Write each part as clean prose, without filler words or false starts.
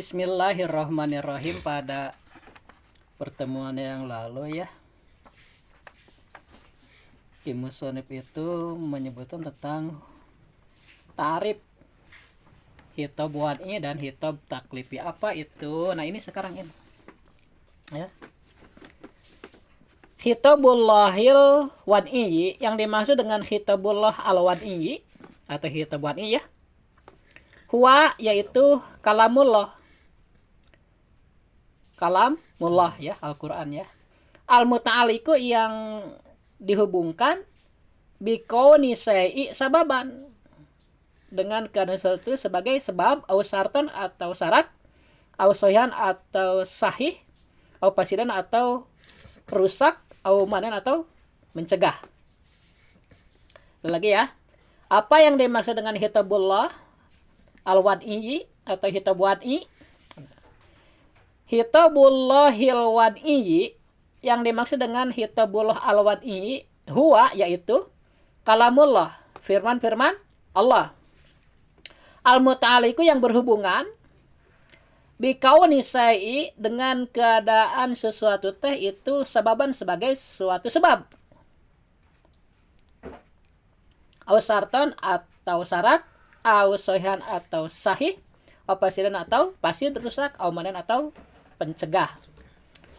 Bismillahirrahmanirrahim. Pada pertemuan yang lalu ya, Musonib itu menyebutkan tentang tarif hitob wad'i dan hitob taklifi. Apa itu? Nah ini sekarang ini ya. Hitobullahil wad'i, yang dimaksud dengan hitobullah al wad'i atau hitob wad'i ya, huwa yaitu kalamullah ya, Al-Quran ya, al-muta'aliku yang dihubungkan bikauni syai'i sababan, dengan keadaan sesuatu sebagai sebab, au syarton atau syarat, au sohihan atau sahih, au fasidan atau rusak, au manen atau mencegah. Lagi ya, apa yang dimaksud dengan hitabullah al-wad'i atau hitab wad'i? Hitabullahil wad'i, yang dimaksud dengan hitabullah al-wad'i, huwa yaitu kalamullah, firman-firman Allah, al-muta'aliku yang berhubungan bikauni syai'i, dengan keadaan sesuatu teh itu sababan sebagai suatu sebab, au syarton atau syarat, au sohihan atau sahih, au fasidan atau fasid rusak, au manen atau pencegah.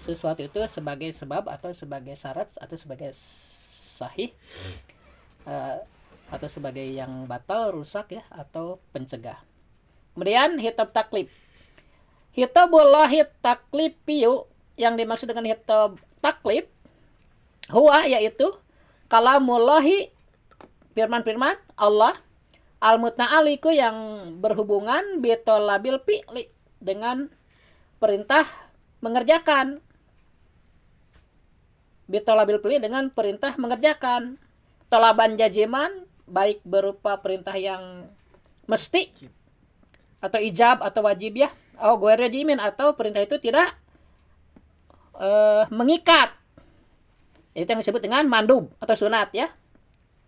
Sesuatu itu sebagai sebab atau sebagai syarat atau sebagai sahih, atau sebagai yang batal, rusak ya, atau pencegah. Kemudian hitab taklif. Hitabullahi taklifiyu, yang dimaksud dengan hitab taklif, huwa yaitu kalamullahi, firman-firman Allah, al-muta'aliku yang berhubungan bitolabil fi'li, dengan perintah mengerjakan, bitolabil fi'li dengan perintah mengerjakan, tolaban jaziman, baik berupa perintah yang mesti atau ijab atau wajib ya, au ghairu jazimin, atau perintah itu tidak mengikat, itu yang disebut dengan mandub atau sunat ya.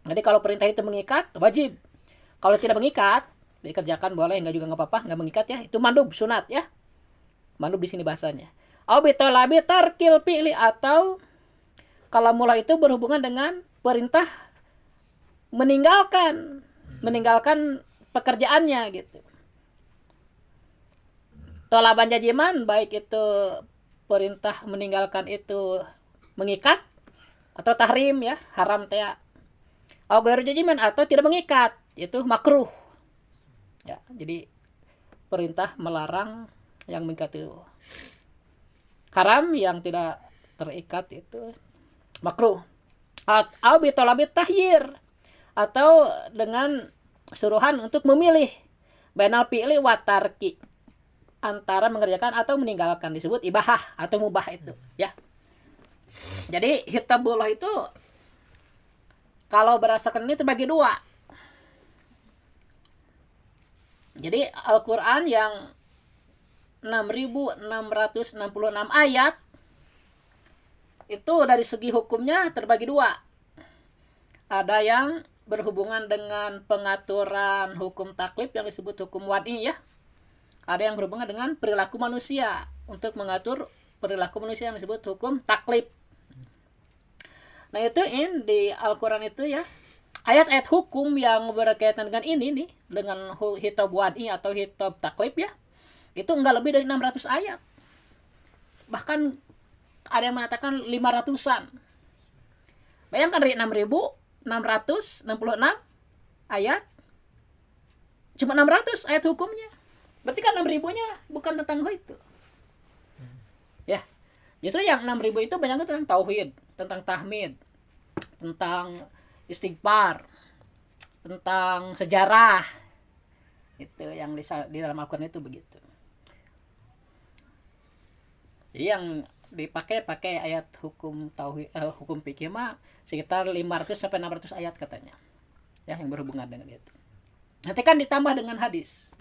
Jadi kalau perintah itu mengikat wajib, kalau tidak mengikat dikerjakan boleh, enggak juga enggak apa-apa, enggak mengikat ya, itu mandub sunat ya. Mandub di sini bahasanya. Au bitolabi tarkil fi'li, atau kalau mula itu berhubungan dengan perintah meninggalkan pekerjaannya gitu. Tolaban jaziman, baik itu perintah meninggalkan itu mengikat atau tahrim ya, haram teh. Au ghairu jaziman, atau tidak mengikat, itu makruh. Ya, jadi perintah melarang yang mengikat itu haram, yang tidak terikat itu makruh. Au bitolabi tahyir, atau dengan suruhan untuk memilih, bainal fi'li wa tarki, antara mengerjakan atau meninggalkan, disebut ibahah atau mubah itu ya. Jadi hitabullah itu kalau berdasarkan ini terbagi dua. Jadi Al-Quran yang 6.666 ayat itu dari segi hukumnya terbagi dua. Ada yang berhubungan dengan pengaturan hukum taklif yang disebut hukum wad'i ya. Ada yang berhubungan dengan perilaku manusia, untuk mengatur perilaku manusia yang disebut hukum taklif. Nah itu di Al-Quran itu ya, ayat-ayat hukum yang berkaitan dengan ini nih, dengan hitab wad'i atau hitab taklif ya, itu enggak lebih dari 600 ayat. Bahkan ada yang mengatakan 500-an. Bayangkan dari 6.666 ayat, cuma 600 ayat hukumnya. Berarti kan 6.000-nya bukan tentang itu. Ya. Justru yang 6.000 itu banyak tentang tauhid, tentang tahmid, tentang istighfar, tentang sejarah. Itu yang di dalam Al-Quran itu begitu. Jadi yang pakai ayat hukum tauhid, hukum fikih mah sekitar 500 sampai 600 ayat katanya. Ya, yang berhubungan dengan itu. Nanti kan ditambah dengan hadis.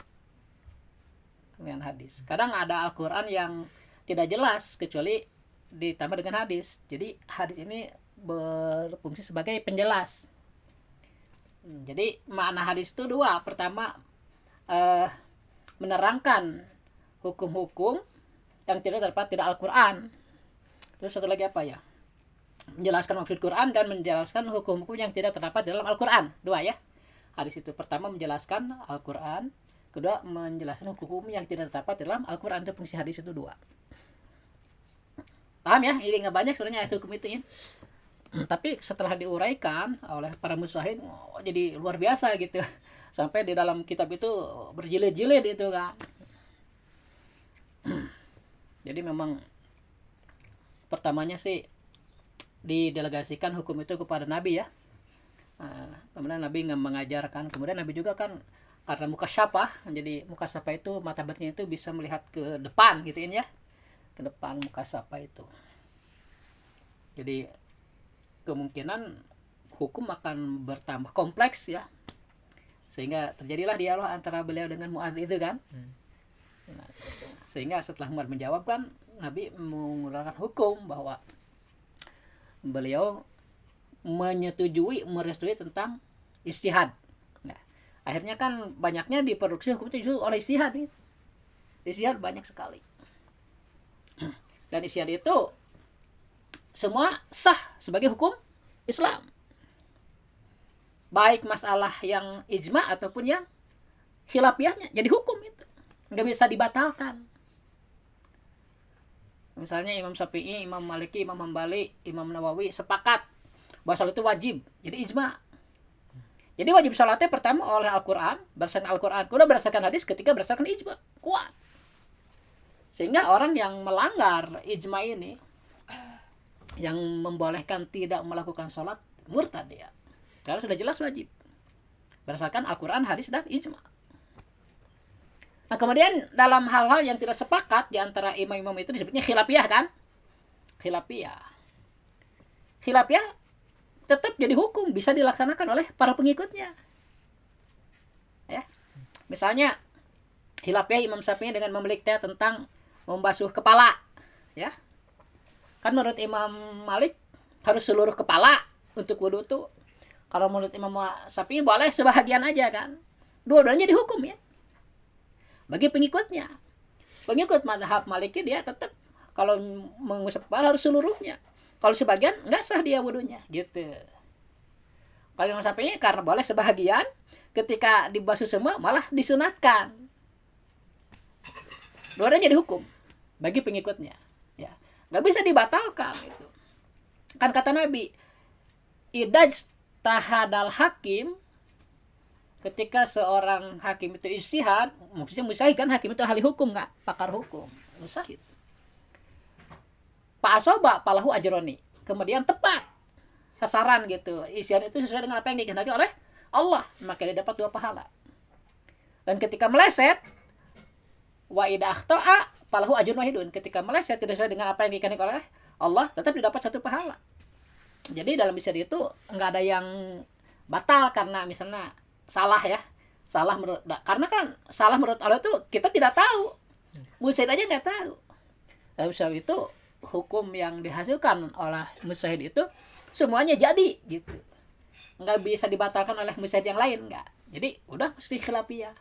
Kadang ada Al-Quran yang tidak jelas kecuali ditambah dengan hadis. Jadi hadis ini berfungsi sebagai penjelas. Jadi makna hadis itu dua. Pertama, menerangkan hukum-hukum yang tidak terdapat di Al-Quran. Terus satu lagi apa ya? Menjelaskan maksud Quran dan menjelaskan hukum-hukum yang tidak terdapat dalam Al-Quran. Dua ya. Hadis itu pertama menjelaskan Al-Quran, kedua menjelaskan hukum yang tidak terdapat dalam Al-Quran. Itu fungsi hadis itu dua. Paham ya? Ini nggak banyak sebenarnya ayat hukum itu ya. Tapi setelah diuraikan oleh para mujtahid, jadi luar biasa gitu. Sampai di dalam kitab itu berjilid-jilid itu kan. Jadi memang pertamanya sih didelegasikan hukum itu kepada Nabi ya. Kemudian Nabi mengajarkan, kemudian Nabi juga kan karena mukasyafah, jadi mukasyafah itu mata batinnya itu bisa melihat ke depan gitu ya, ke depan mukasyafah itu. Jadi kemungkinan hukum akan bertambah kompleks ya, sehingga terjadilah dialog antara beliau dengan Muadz itu kan. Nah, sehingga setelah Muadz menjawab kan Nabi menguraikan hukum bahwa beliau menyetujui, merestui tentang ijtihad. Nah, akhirnya kan banyaknya diproduksi hukum itu oleh ijtihad. Ijtihad banyak sekali. Dan ijtihad itu semua sah sebagai hukum Islam. Baik masalah yang ijma ataupun yang khilafiyahnya jadi hukum itu. Nggak bisa dibatalkan. Misalnya Imam Syafi'i, Imam Maliki, Imam Hambali, Imam Nawawi sepakat bahwa salat itu wajib. Jadi ijma. Jadi wajib salatnya pertama oleh Al-Quran, berdasarkan Al-Quran. Kedua berdasarkan hadis, ketiga berdasarkan ijma. Kuat. Sehingga orang yang melanggar ijma ini, yang membolehkan tidak melakukan sholat, murtad dia. Karena sudah jelas wajib. Berdasarkan Al-Quran, hadis, dan ijma. Nah kemudian dalam hal-hal yang tidak sepakat di antara imam-imam itu disebutnya khilafiyah kan? Khilafiyah. Khilafiyah tetap jadi hukum, bisa dilaksanakan oleh para pengikutnya. Ya. Misalnya khilafiyah Imam Syafi'i dengan memiliki tentang membasuh kepala, ya. Kan menurut Imam Malik harus seluruh kepala untuk wudu tuh. Kalau menurut Imam Syafi'i boleh sebahagian aja kan. Dua-duanya dihukum ya. Bagi pengikutnya. Pengikut mazhab Maliki dia tetap kalau mengusap kepala harus seluruhnya. Kalau sebagian enggak sah dia wudunya gitu. Kalau Imam Syafi'i karena boleh sebahagian, ketika dibasuh semua malah disunatkan. Dua-duanya jadi hukum bagi pengikutnya. Ya. Nggak bisa dibatalkan itu. Kan kata Nabi, idaj tahadal hakim, ketika seorang hakim itu ijtihad, maksudnya mujtahid kan, hakim itu ahli hukum nggak, pakar hukum, mujtahid. Pak asoba palahu ajroni, kemudian tepat sasaran gitu, ijtihad itu sesuai dengan apa yang dikehendaki oleh Allah, maka dia dapat 2 pahala. Dan ketika meleset, wa idza akhta'a falahu ajrun wahidun, ketika meleset tidak sesuai dengan apa yang dikehendaki oleh Allah, tetap didapat 1 pahala. Jadi dalam ijtihad itu nggak ada yang batal karena misalnya salah ya, salah menurut, karena kan salah menurut Allah itu kita tidak tahu, mujtahid aja nggak tahu. Tapi sebab itu hukum yang dihasilkan oleh mujtahid itu semuanya jadi gitu, nggak bisa dibatalkan oleh mujtahid yang lain, nggak. Jadi udah mesti khilafiyah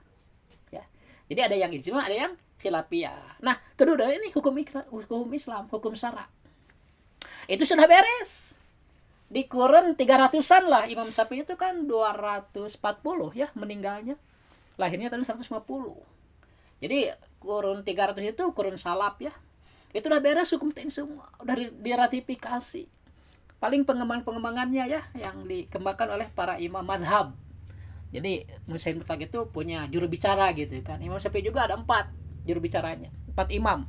ya. Jadi ada yang ijma, ada yang khilafiyah. Nah kedua ini hukum Islam, hukum syara itu sudah beres. Di kurun 300-an lah. Imam Syafi'i itu kan 240 ya meninggalnya. Lahirnya tahun 150. Jadi kurun 300 itu kurun salaf ya. Itu udah beres hukum ini semua. Udah diratifikasi. Paling pengembangannya ya yang dikembangkan oleh para imam madhab. Jadi mujtahid mutlak itu punya juru bicara gitu kan. Imam Syafi'i juga ada 4 juru bicaranya. 4 imam.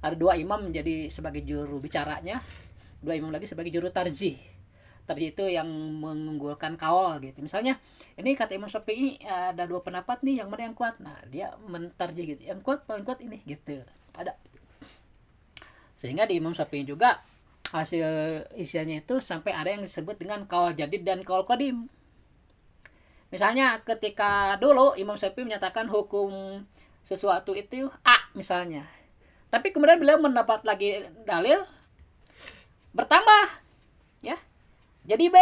Ada 2 imam menjadi sebagai juru bicaranya. 2 imam lagi sebagai juru tarjih. Tarjih itu yang mengunggulkan kaul gitu. Misalnya ini kata Imam Syafi'i ada 2 pendapat nih, yang mana yang kuat. Nah, dia mentarjih gitu. Yang kuat paling kuat ini gitu. Ada. Sehingga di Imam Syafi'i juga hasil isiannya itu sampai ada yang disebut dengan kaul jadid dan kaul qadim. Misalnya ketika dulu Imam Syafi'i menyatakan hukum sesuatu itu A misalnya. Tapi kemudian beliau mendapat lagi dalil bertambah ya jadi B.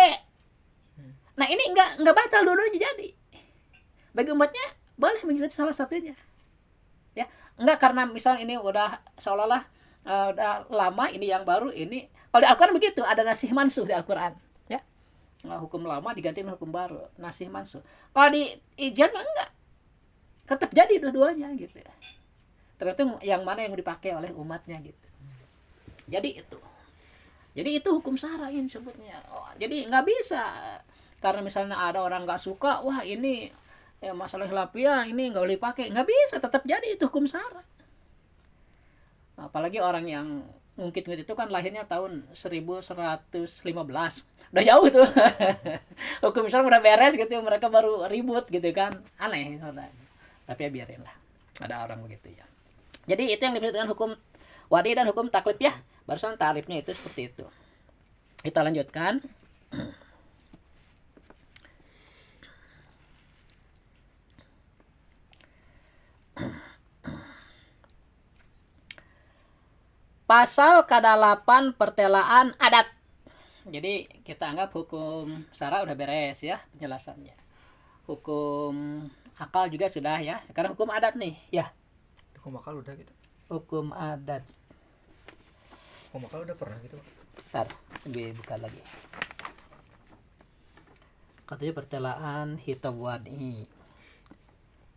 Nah ini enggak batal, dua-duanya jadi. Bagi umatnya boleh mengikuti salah satunya ya. Enggak, karena misal ini udah seolah-olah udah lama, ini yang baru, ini kalau di Al-Quran begitu, ada nasih mansuh di Al-Quran ya. Nah, hukum lama diganti dengan hukum baru, nasih mansuh. Kalau di ijaz mah enggak, tetap jadi dua-duanya gitu. Tergantung yang mana yang dipakai oleh umatnya gitu. Jadi itu hukum syar'i sebutnya. Jadi nggak bisa karena misalnya ada orang nggak suka, wah ini ya masalah khilafiyah ini nggak boleh dipakai, nggak bisa, tetap jadi itu hukum syara. Apalagi orang yang ngungkit-ngungkit itu kan lahirnya tahun 1115, udah jauh tuh. Hukum Islam udah beres gitu, mereka baru ribut gitu kan, aneh saudara. Tapi ya biarin lah, ada orang begitu ya. Jadi itu yang disebut dengan hukum wadi dan hukum taklif ya. Barusan tarifnya itu seperti itu. Kita lanjutkan. Pasal ke-8 pertelaan adat. Jadi kita anggap hukum syara udah beres ya penjelasannya. Hukum akal juga sudah ya. Sekarang hukum adat nih ya. Hukum akal udah gitu. Hukum adat. Hukum akal udah pernah gitu. Ntar, buka lagi. Katanya pertelaan hitab wadi,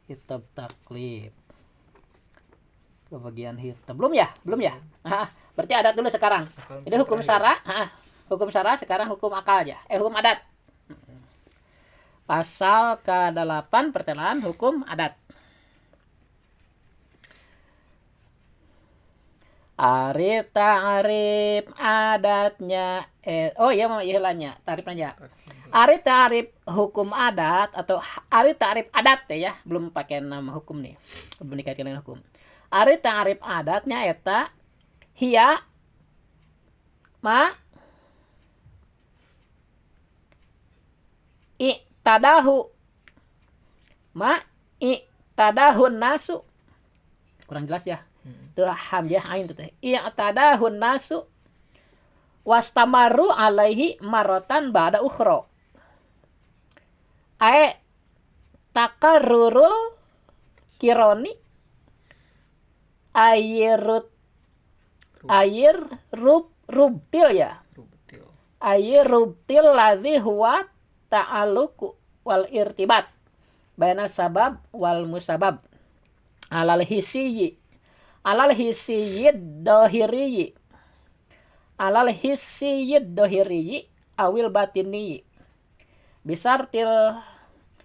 hitab taklif. Kebagian hitam belum ya berarti adat dulu sekarang. Jadi hukum syara hukum syara, sekarang hukum akal aja, hukum adat. Pasal ke-8 pertelaan hukum adat. Ari ta'rif adatnya mau ihlannya tarifnya. Ari ta'rif hukum adat atau ari ta'rif adat ya, belum pakai nama hukum nih, belum dikaitkan dengan hukum. Ari ta'rif adatnya eta hiya ma i'tadahu nasu, kurang jelas ya. Tuh hamzah ain tuh i'tadahun nasu wastamaru alaihi marotan ba'da ukhra. Takarrurul kironi rubtil ya. Rubtil ladzi huwa ta'alluq wal irtibat baina sabab wal musabab alal hisiyyi dohiri awil batini bisartil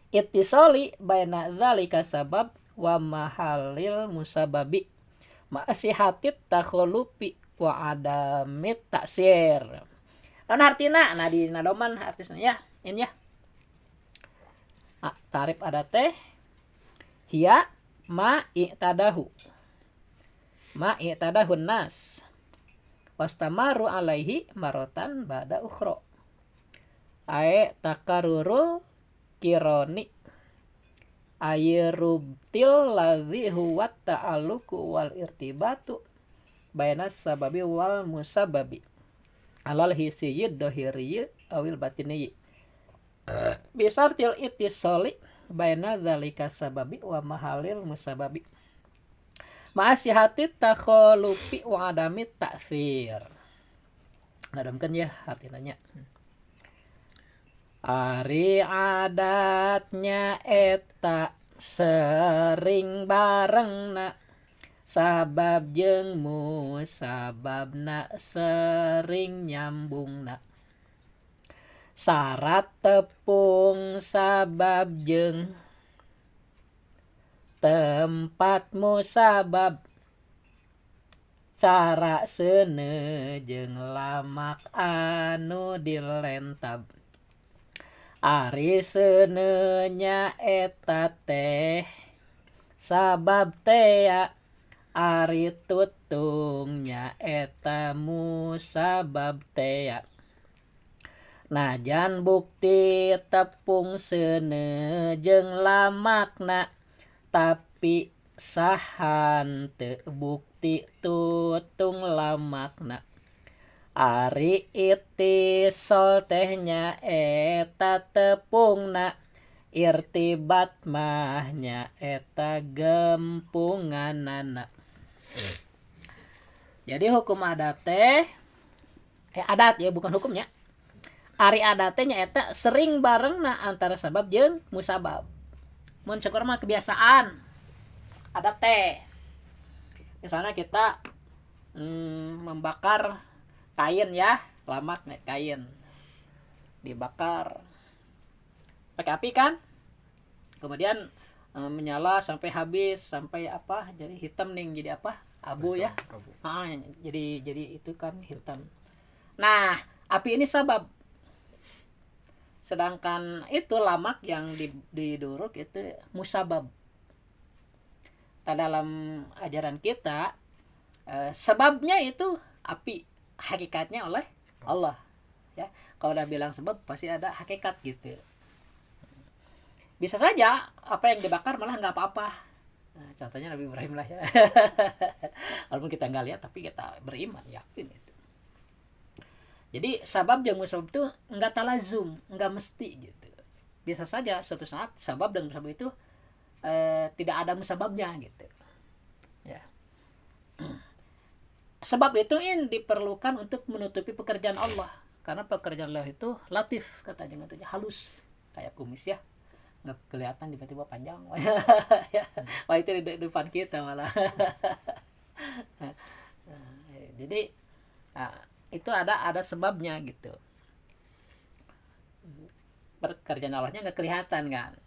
ittisali baina dzalika sabab wa mahalil musababi ma'asihatit takholupi wa adamit taksir. Lawan artina di nadoman artisnya ya, ini ya. Tarif adat hiya ma i'tadahun nas wastamaru alaihi marotan ba'da ukhra. Takarurul kironi rubtil ladzi huwa ta'alluqu wal irtibatu baina sababi wal musababi alal hisiyyi dohiri awil batini bisartil ittisali baina dzalika sababi wa mahalil musababi ma'asyihatit takholufi wa adamit ta'sir. Nadamkan ya artinya. Ari adatnya eta sering barengna sabab jeung musababna sering nyambungna. Syarat tepung sabab jeung tempat musabab cara seuneu jeung lamak anu dilentab. Ari seuneu nya eta teh sabab teh ari tutungnya eta musabab teh. Najan bukti tepung seuneu jeung lamakna tapi sahan teu bukti tutung lamakna. Ari itisol tehnya eta tepungna irtibat mahnya eta gempunganana. Jadi hukum adat teh adat ya bukan hukumnya. Ari adat teh nyaeta sering barengna antara sabab jeung musabab. Mun syukur mah kebiasaan adat teh. Misalnya kita membakar kain ya, lamak nih kain dibakar pakai api kan, kemudian menyala sampai habis, sampai apa jadi hitam nih, jadi apa abu ya, jadi itu kan hitam. Nah api ini sabab, sedangkan itu lamak yang diduruk itu musabab. Dalam ajaran kita sebabnya itu api, hakikatnya oleh Allah ya. Kalau udah bilang sebab pasti ada hakikat gitu. Bisa saja apa yang dibakar malah nggak apa-apa. Nah, contohnya Nabi Ibrahim lah ya. Walaupun kita nggak lihat tapi kita beriman yakin itu. Jadi sabab dan musabab itu nggak talazum, nggak mesti gitu. Bisa saja suatu saat sabab dan musabab itu tidak ada musababnya gitu ya. Sebab itu diperlukan untuk menutupi pekerjaan Allah, karena pekerjaan Allah itu latif katanya halus kayak kumis ya, nggak kelihatan tiba-tiba panjang ya. Wah itu di depan kita malah. Jadi itu ada sebabnya gitu. Pekerjaan Allahnya nggak kelihatan kan.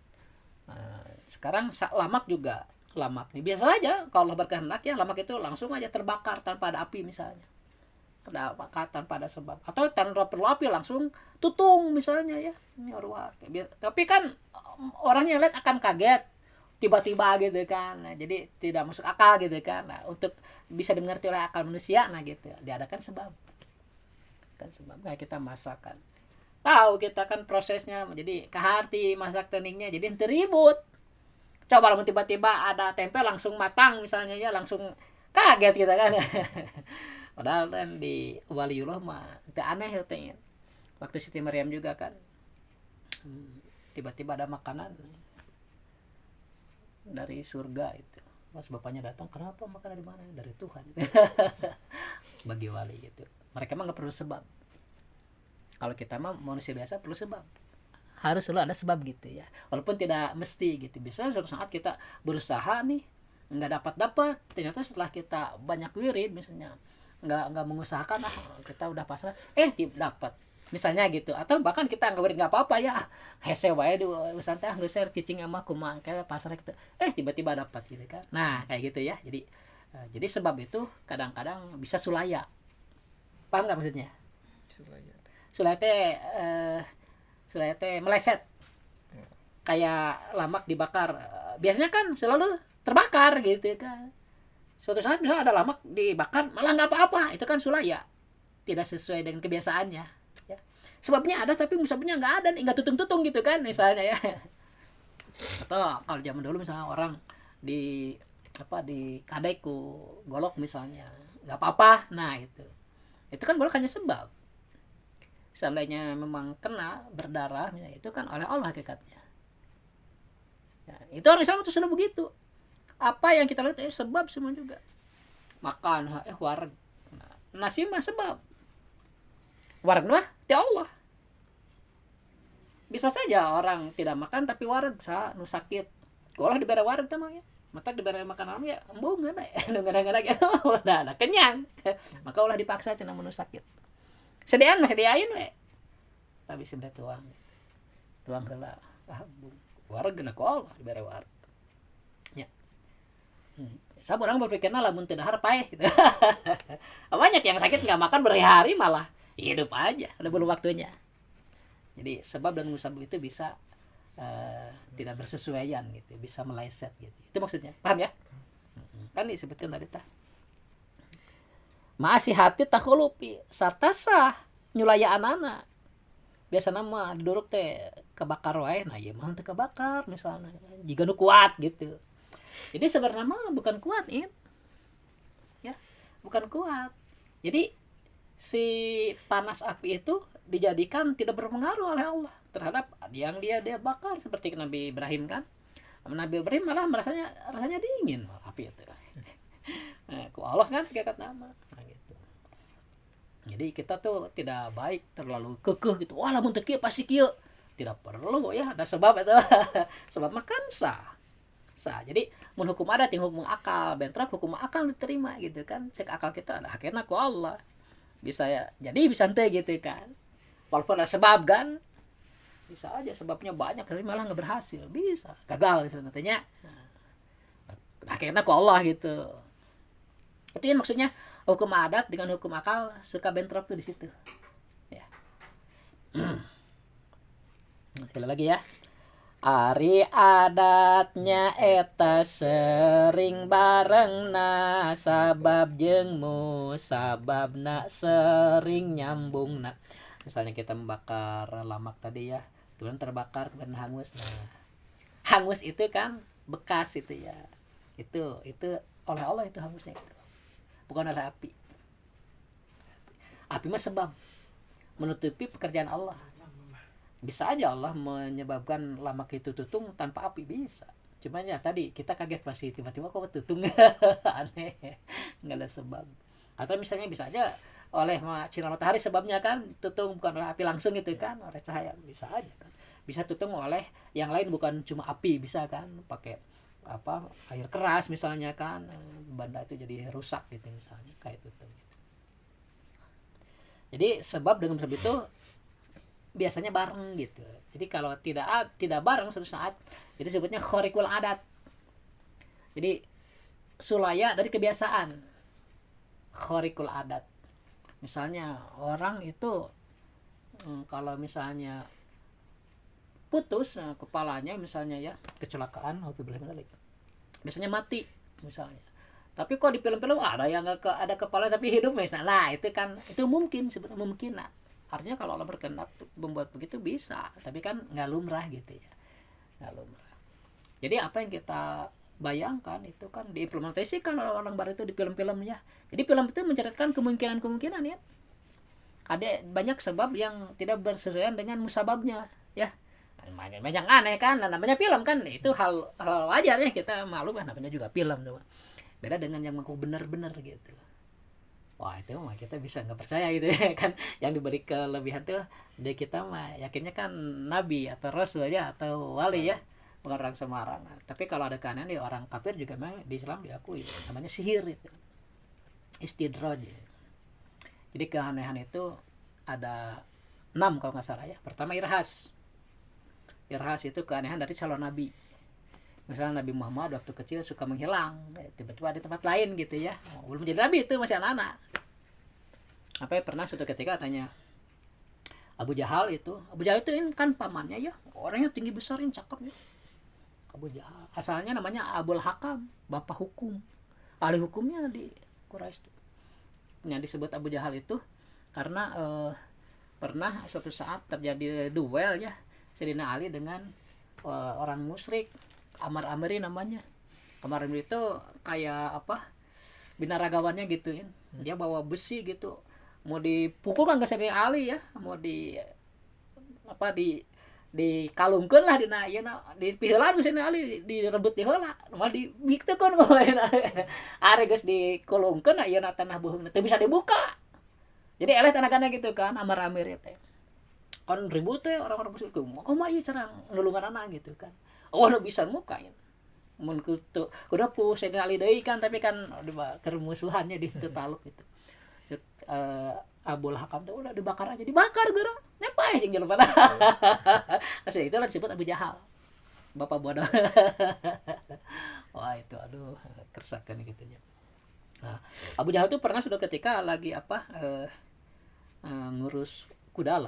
Sekarang lamak juga, lamak nih biasa aja kalau Allah berkehendak ya, lamak itu langsung aja terbakar tanpa ada api misalnya, tanpa ada sebab, atau tanpa perlu api langsung tutung misalnya ya. Tapi kan orangnya lihat akan kaget tiba-tiba gitu kan. Nah, jadi tidak masuk akal gitu kan. Nah, untuk bisa dimengerti oleh akal manusia, nah gitu diadakan sebab, kan sebab kayak kita masakan. Tahu kita kan prosesnya, jadi kehati masak teningnya, jadi ente ribut. Coba kalau tiba-tiba ada tempe langsung matang misalnya ya, langsung kaget kita kan. Padahal kan di waliullah mah itu aneh katanya. Waktu Siti Maryam juga kan, tiba-tiba ada makanan dari surga itu. Pas bapaknya datang, kenapa makanan di mana? Dari Tuhan. Bagi wali gitu. Mereka mah nggak perlu sebab. Kalau kita mah manusia biasa perlu sebab, harus selalu ada sebab gitu ya, walaupun tidak mesti gitu. Bisa suatu saat kita berusaha nih nggak dapat, ternyata setelah kita banyak wirid misalnya nggak mengusahakan, kita udah pasrah dapat misalnya gitu. Atau bahkan kita nggak wirid nggak apa-apa ya, hese wae di santai nggak share cicing sama kumang kayak pasrah gitu, tiba-tiba dapat gitu kan. Nah kayak gitu ya. Jadi sebab itu kadang-kadang bisa sulaya, paham nggak maksudnya? Sulaya teh meleset, kayak lamak dibakar, biasanya kan selalu terbakar gitu kan. Suatu saat misalnya ada lamak dibakar malah nggak apa-apa, itu kan sulaya, tidak sesuai dengan kebiasaannya ya. Sebabnya ada tapi musababnya nggak ada, nggak tutung-tutung gitu kan misalnya ya. Atau kalau zaman dulu misalnya orang di kadeku golok misalnya nggak apa-apa, nah itu kan golok hanya sebab. Seandainya memang kena berdarah, itu kan oleh Allah hakikatnya. Ya, itu orang Islam itu sudah begitu. Apa yang kita lihat sebab semua juga. Makan wareg. Nasi mah sebab. Wareg mah ti Allah. Bisa saja orang tidak makan tapi wareg nu sakit. Golah dibere wareg teh mah ya. Mata dibere makan alam ya embung ngana. Ngana-ngana udah kenyang. Maka ulah dipaksa cenah mun sakit. Sediaan masih diain we. Tapi sudah tuang heula. Wareg geuna ku Allah dibere wareg. Nya. Sabab orang berpikirna lamun teu dahar paeh gitu. Banyak yang sakit enggak makan berhari-hari malah hidup aja, ada belum waktunya. Jadi sebab dan musabab itu bisa tidak bersesuaian gitu, bisa meleset gitu. Itu maksudnya. Paham ya? Kan disebutkan tadi tah. Masih hati takhulupi sarta sah nyulaya anana. Biasa nama duduk teh kebakar wae, nah ieu mah teu kebakar misalnya. Jika nu kuat gitu. Jadi sebenarnya mah bukan kuat ya, bukan kuat. Jadi si panas api itu dijadikan tidak berpengaruh oleh Allah. terhadap yang dia bakar, seperti Nabi Ibrahim kan. Nabi Ibrahim malah rasanya dingin api itu. Nah, ku Allah kan hakikat nama. Nah, gitu. Jadi kita tuh tidak baik terlalu kekeh gitu. Wah, lamun teu kieu pasti kieu. Tidak perlu ya, ada sebab itu. Sebab makan sah. Jadi mun hukum adat yang hukum akal, bentrok hukum akal diterima gitu kan. Cek akal kita ada hakikatna ku Allah. Bisa ya. Jadi bisa ente gitu kan. Walaupun ada sebab kan. Bisa aja sebabnya banyak tapi malah nggak berhasil, bisa gagal sebenarnya. Nah, akhirnya ku Allah gitu. Itu yang maksudnya hukum adat dengan hukum akal suka bentrok tuh di situ. Ya. Sekali lagi ya. Ari adatnya eta sering barengna sabab jeung musababna sering nyambungna. Misalnya kita membakar lamak tadi ya, kemudian terbakar kemudian hangus. Nah, hangus itu kan bekas itu ya. Itu oleh Allah itu hangusnya itu. Bukan oleh api. Api mah sebab menutupi pekerjaan Allah. Bisa aja Allah menyebabkan lamak itu tutung tanpa api, bisa. Cuma ya tadi kita kaget pasti tiba-tiba kok tutung. Aneh. Enggak ada sebab. Atau misalnya bisa aja oleh sinar matahari sebabnya kan tutung, bukan oleh api langsung gitu kan, oleh cahaya, bisa aja kan. Bisa tutung oleh yang lain, bukan cuma api, bisa kan pakai air keras misalnya kan, benda itu jadi rusak gitu misalnya, kayak tutung gitu. Jadi sebab dengan sebab itu biasanya bareng gitu. Jadi kalau tidak bareng suatu saat itu sebutnya khariqul adat. Jadi sulaya dari kebiasaan. Khariqul adat. Misalnya orang itu kalau misalnya putus kepalanya misalnya ya, kecelakaan biasanya mati misalnya. Tapi kok di film-film ada yang ada kepala tapi hidup misalnya. Nah, itu kan itu mungkin, sebenarnya mungkin. Nah, artinya kalau Allah berkehendak membuat begitu bisa, tapi kan nggak lumrah gitu ya. Nggak lumrah. Jadi apa yang kita bayangkan itu kan diimplementasikan oleh orang barat itu di film-filmnya. Jadi film itu menceritakan kemungkinan-kemungkinan ya. Ada banyak sebab yang tidak bersesuaian dengan musababnya ya. Banyak aneh kan, namanya film kan, itu hal wajar ya, kita malu kan, namanya juga film tuh. Beda dengan yang mengaku benar-benar gitu. Wah, itu mah kita bisa nggak percaya gitu ya kan. Yang diberi kelebihan tuh dari kita mah yakinnya kan nabi atau rasul ya, atau wali ya, bukan orang sembarangan. Tapi kalau ada keanehan di orang kafir juga memang di Islam diakui, namanya sihir itu, istidraj. Jadi keanehan itu ada 6 kalau nggak salah ya. Pertama irhas itu keanehan dari calon nabi. Misalnya Nabi Muhammad waktu kecil suka menghilang, tiba-tiba di tempat lain gitu ya, belum jadi nabi itu, masih anak-anak. Pernah suatu ketika tanya Abu Jahal itu kan pamannya ya, orangnya tinggi besar, yang cakep ya. Abu Jahal asalnya namanya Abul Hakam, bapak hukum, ahli hukumnya di Quraisy itu. Yang disebut Abu Jahal itu karena pernah suatu saat terjadi duel ya, Sayyidina Ali dengan orang musyrik, Amr namanya. Amr itu kayak binaragawannya gitu ya. Dia bawa besi gitu, mau dipukul kan ke Sayyidina Ali ya, mau dikalungkeun lah dina ieu di piheulan Sayyidina Ali, direbut diheula, mah dibikteun ngoen. Are geus dikulungkeun ayeuna tanah beuheungna teu bisa dibuka. Jadi eleh tanagana gitu kan, Amr teh. Kan ribut teh orang-orang musyrik, mah ieu cara nulunganana gitu kan. Oh, udah bisa muka ya. Mun kitu kudu pu Sayyidina Ali deui kan, tapi kan keur musuhannya di Taluk gitu. Abul Hakam tuh udah dibakar geura. Nyapai jeung jelema. Asli itu lah disebut Abu Jahal. Bapak bodoh. Wah, itu aduh keresakan gitu nya. Nah, Abu Jahal tuh pernah sudah ketika lagi ngurus kuda.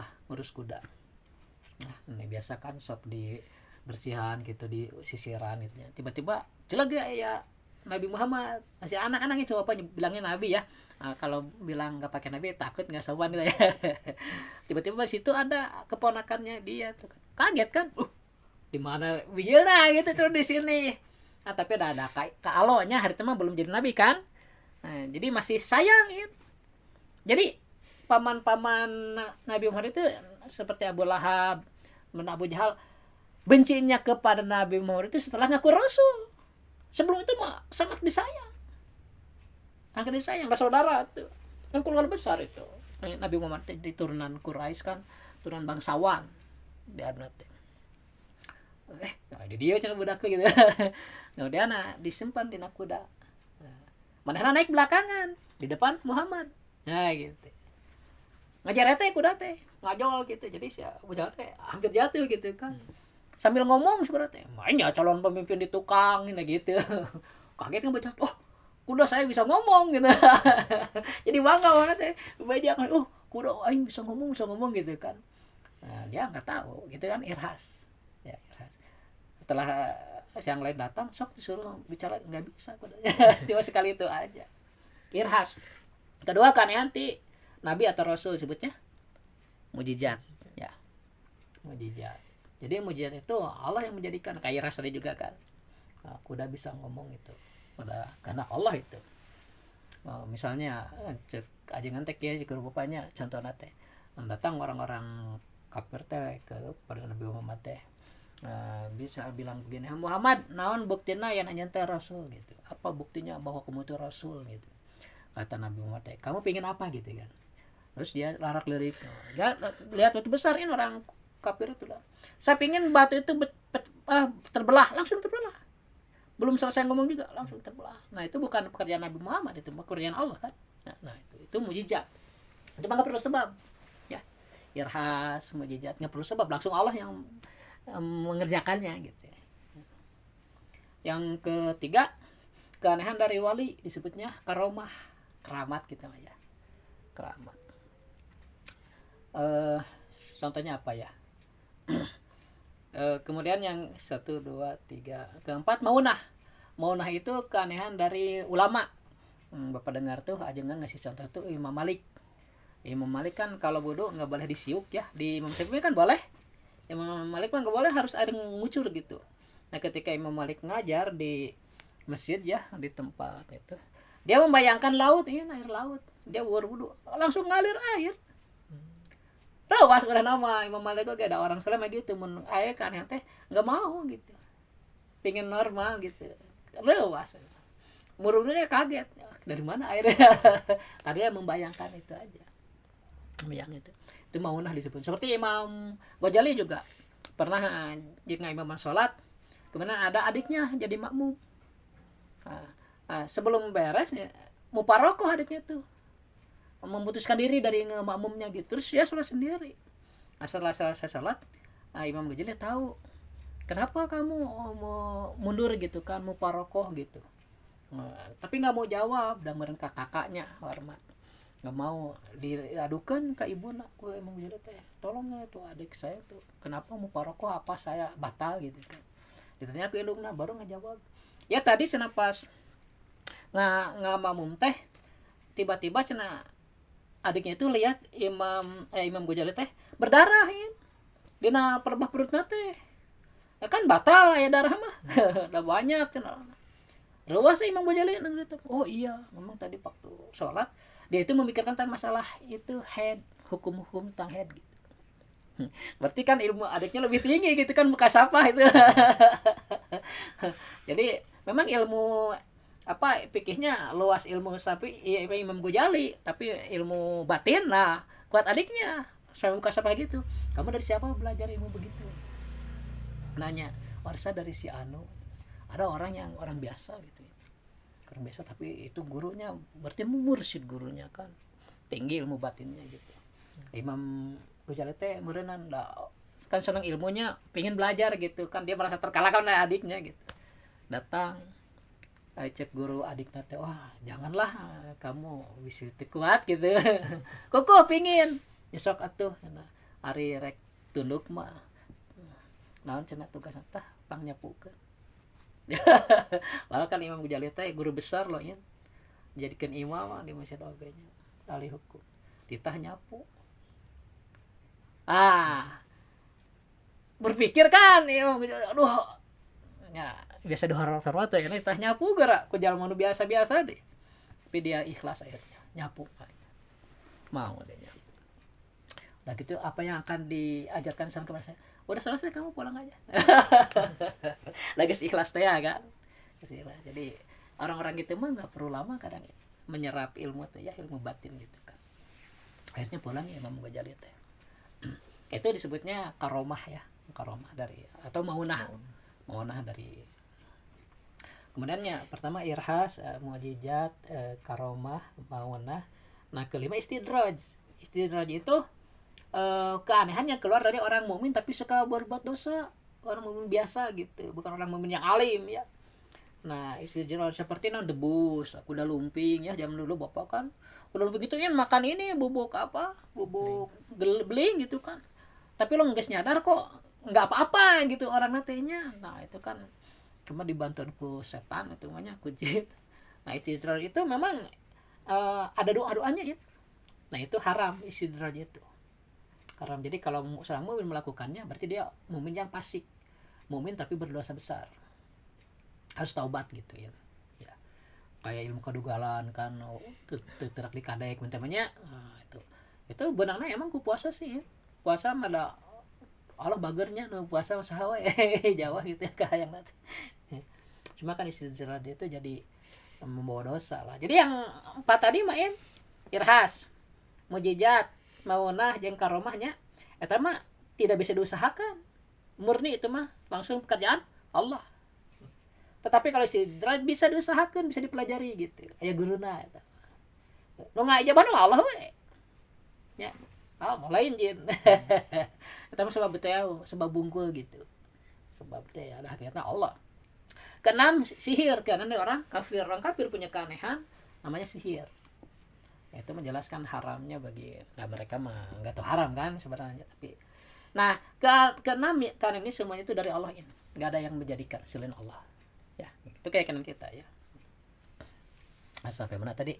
Nah, ini biasa kan sok di bersihan gitu, di sisiran gitu ya. Tiba-tiba jelag ya Nabi Muhammad, masih anak-anak itu bilangnya Nabi ya. Nah, kalau bilang nggak pakai Nabi takut nggak sopan gitu ya. Tiba-tiba di situ ada keponakannya dia tuh, kaget kan, di mana bijilna gitu tuh di sini. Nah, tapi ada kaalonya hari itu mah belum jadi Nabi kan. Nah, jadi masih sayang ya. Jadi paman-paman Nabi Muhammad itu seperti Abu Lahab, Abu Jahal bencinya kepada Nabi Muhammad itu setelah ngaku rasul. Sebelum itu mah sangat disayang. Sangat disayang, saudara tuh. Yang keluarga besar itu. Nabi Muhammad di turunan Quraisy kan, turunan bangsawan. Di Arnate. Nah, dia cenah budak gitu. Kemudian disimpan di nakuda. Manehna naik belakangan, di depan Muhammad. Nah gitu. Ngajar teh kuda teh, ngajol gitu. Jadi si Abu Jahal teh hampir jatuh gitu kan. Sambil ngomong sebenarnya, mainnya calon pemimpin di tukang gitu. Kaget kan baca, oh kuda saya bisa ngomong gitu. Jadi bangga banget teh. Baca kan, oh kuda aing bisa ngomong gitu kan. Nah, dia nggak tahu gitu kan, irhas. Ya, irhas. Setelah yang lain datang, sok disuruh bicara nggak bisa kuda. Cuma sekali itu aja. Irhas. Kedua kan nanti Nabi atau Rasul sebutnya mujizat. Ya. Mujizat. Jadi mujizat itu Allah yang menjadikan, kayak Irhas tadi juga kan. Nah, kuda bisa ngomong itu. Kuda karena Allah itu. Misalnya cek ajengan teh kieu jeung rupanya contohna teh. Datang orang-orang kafir teh kepada Nabi Muhammad teh. Bisa bilang begini, Muhammad, naon buktina yang anjeun teh rasul gitu. Apa buktinya bahwa kamu itu rasul gitu. Kata Nabi Muhammad teh, kamu pingin apa gitu kan. Terus dia larak-lirik. Ya, lihat batu besar ini orang kafir itu lah. Saya pingin batu itu terbelah, langsung terbelah. Belum selesai ngomong juga langsung terbelah. Nah, itu bukan pekerjaan Nabi Muhammad, itu pekerjaan Allah kan. Nah itu mujizat. Itu enggak perlu sebab. Ya. Irhas, mujizat enggak perlu sebab, langsung Allah yang mengerjakannya gitu. Yang ketiga, keanehan dari wali disebutnya karomah, keramat gitu ya. Keramat. Contohnya apa ya? Kemudian yang 1, 2, 3, keempat maunah. Maunah itu keanehan dari ulama. Bapak dengar tuh ajengan ngasih contoh tuh Imam Malik. Imam Malik kan kalau wudu nggak boleh disiuk ya. Di Imam Syafi'i kan boleh. Imam Malik kan nggak boleh, harus air ngucur gitu. Nah ketika Imam Malik ngajar di masjid ya, di tempat itu, dia membayangkan laut, ini air laut. Dia wudu langsung ngalir air. Rawas udah nama Imam Malik juga ada orang Islam gitu, mun aya kan teh enggak mau gitu. Pengen normal gitu. Rawas. Murid-muridnya kaget. Dari mana airnya? Tadi membayangkan itu aja. Membayang itu. Itu maunah disebut. Seperti Imam Ghazali juga pernah jika imam sholat, kemudian ada adiknya jadi makmum. Sebelum beres ya, muparokoh adiknya tuh. Memutuskan diri dari makmumnya gitu, terus dia sholat sendiri. Setelah selesai sholat, Imam Ghazali tahu kenapa kamu mau mundur gitu kan, mau parokoh gitu. Tapi nggak mau jawab, dan mereka kakaknya hormat, nggak mau diadukan ke ibu nak, gue Imam Ghazali teh tolong ya tuh adik saya tuh kenapa mau parokoh, apa saya batal gitu kan. Ditanya ke indukna baru ngejawab. Ya tadi cina pas nggak makmum teh, tiba-tiba cina adiknya itu lihat Imam Ghazali teh berdarah ya. Dina perbah perutna teh. Ya kan batal ya darah mah. Udah banyak cenah. Rewas Imam Ghazali nang gitu. Oh iya, memang tadi waktu sholat dia itu memikirkan tentang masalah itu head, hukum-hukum tentang head gitu. Berarti kan ilmu adiknya lebih tinggi gitu kan, muka sapa itu. Jadi memang ilmu apa fikihnya luas, ilmu sapi Imam Ghazali, tapi ilmu batin nah kuat adiknya. Saya muka sapa gitu. Kamu dari siapa belajar ilmu begitu? Nanya, warsa dari si Anu. Ada orang yang orang biasa gitu. Orang biasa tapi itu gurunya berarti mursyid gurunya kan. Tinggi ilmu batinnya gitu. Imam Ghazali teh meureunnan kan senang ilmunya, pengen belajar gitu kan, dia merasa terkalahkan oleh adiknya gitu. Datang cek guru adiknya teh, wah janganlah kamu bisa kuat gitu. Koko pingin nyesok atuh ari rek tunduk mah naon cenah tugasna tah pang nyapukeun. Lalu kan Imam Ghazali teh guru besar loh ya, jadikan imam di masjid ogenya ahli hukum, ditah nyapu. Berpikir kan Imam Ghazali, aduh ya biasa dihoror-horor tuh ya, tah nyapu gerak ku jalma nu biasa-biasa deh. Tapi dia ikhlas akhirnya nyapu. Mau deh nyapu. Udah gitu apa yang akan diajarkan sama kepada saya? udah selesai kamu pulang aja. Lagi ikhlas teh ya kan. Ikhlas. Jadi orang-orang gitu mah nggak perlu lama kadang menyerap ilmu teh ya, ilmu batin gitu kan. Akhirnya pulang ya Imam Ghazali teh. Itu disebutnya karomah ya, karomah dari atau maunah dari. Kemudiannya pertama irhas, mukjizat, karomah, maunah. Nah kelima istidraj. Istidraj itu keanehannya keluar dari orang mukmin tapi suka berbuat dosa, orang mukmin biasa gitu, bukan orang mukmin yang alim ya. Nah istidraj seperti debus, kuda lumping ya, zaman dulu bapak kan kuda lumping itu makan ini bubuk apa, bubuk beling gitu kan, tapi lo nggak nyadar kok nggak apa-apa gitu orang natenya. Nah itu kan cuma dibantu ku setan itu namanya ku jin. Nah istidraj itu memang ada doa-doanya ya. Nah itu haram istidraj itu. Haram. Jadi kalau seorang mukmin melakukannya berarti dia mukmin yang fasik. Mukmin tapi berdosa besar. Harus taubat gitu ya. Ya. Kayak ilmu kedugalan kan terak dikadek mentemanya itu. Itu benarnya emang ku puasa sih ya. Puasa ada Allah bagernya nu puasa usaha we Jawa gitu ya kayak nanti. Cuma kan istidraj itu jadi membawa dosa lah. Jadi yang 4 tadi mah irhas, mukjizat, maunah jeung karomahnya eta mah tidak bisa diusahakan. Murni itu mah langsung pekerjaan Allah. Tetapi kalau istidraj bisa diusahakan, bisa dipelajari gitu. Aya guruna eta. Nu ngajaban Allah we. Ya. Lain jin. Eta mah sebab teh sebab bungkul gitu. Sebab teh ada hakikatnya Allah. Keenam sihir, karena orang kafir punya keanehan namanya sihir. Itu menjelaskan haramnya bagi mereka mah nggak tahu haram kan sebenarnya tapi nah keenam kan ini semuanya itu dari Allah ini, nggak ada yang menjadikan selain Allah ya. Itu keyakinan kita ya. Nah, sampai mana tadi?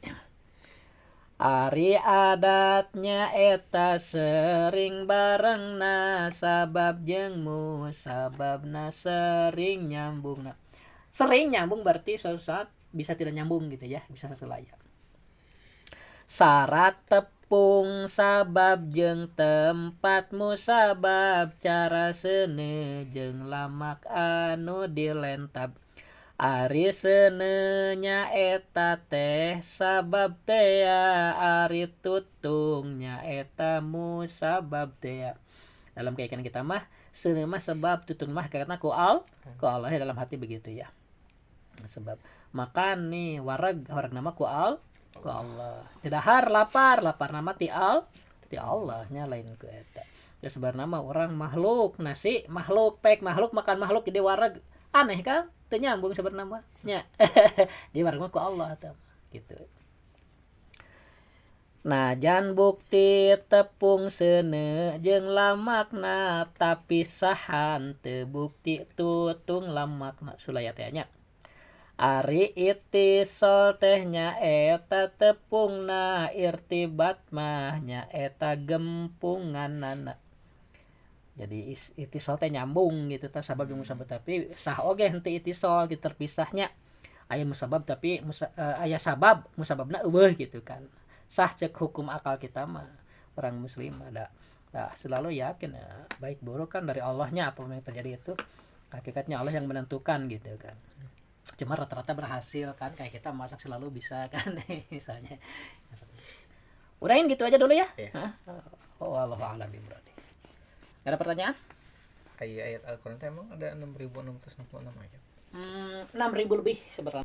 Ari adatnya eta sering barengna sabab jeung musababna sering nyambungna. Sering nyambung berarti suatu saat bisa tidak nyambung gitu ya, bisa sesuai. Syarat tepung sabab jeung tempat musabab cara seuneu jeung lamak anu dilentab. Ari seuneu nya eta teh sabab teh ari tutung nya eta musabab teh. Dalam keyakinan kita mah seuneu mah sebab tutun mah karena ku Allah ya, dalam hati begitu ya. Sebab makan nih warag nama ku Allah. Dahar lapar nama ti Allahnya lain ku eta. Ya sebenarnya nama orang makhluk nasi makhluk pek makhluk makan makhluk jadi warag aneh kan? Teu nyambung sebenarnya mah nya. Di warag mah ku Allah eta gitu. Nah jan bukti tepung seuneu jeung lamakna tapi sahan teu bukti tutung lamakna sulaya teh nya. Ari itisol teh nya eta tepungna irtibat mah nya eta gempunganana. Jadi itisol teh nyambung gitu tah sabab jeung musabab tapi sah oge henteu itisol gitu terpisahnya. Aya musabab tapi aya sabab musababna eueuh gitu kan. Sah cek hukum akal kita mah orang muslim ada selalu yakin baik buruk kan dari Allahnya apa yang terjadi itu hakikatnya Allah yang menentukan gitu kan. Cuma rata-rata berhasil kan kayak kita masak selalu bisa kan misalnya. Udahin gitu aja dulu ya. Iya. Wallahu a'lam bishawab. Ada pertanyaan? Ayat Al-Qur'an emang ada 6.666 ayat. 6.000 lebih sebenarnya.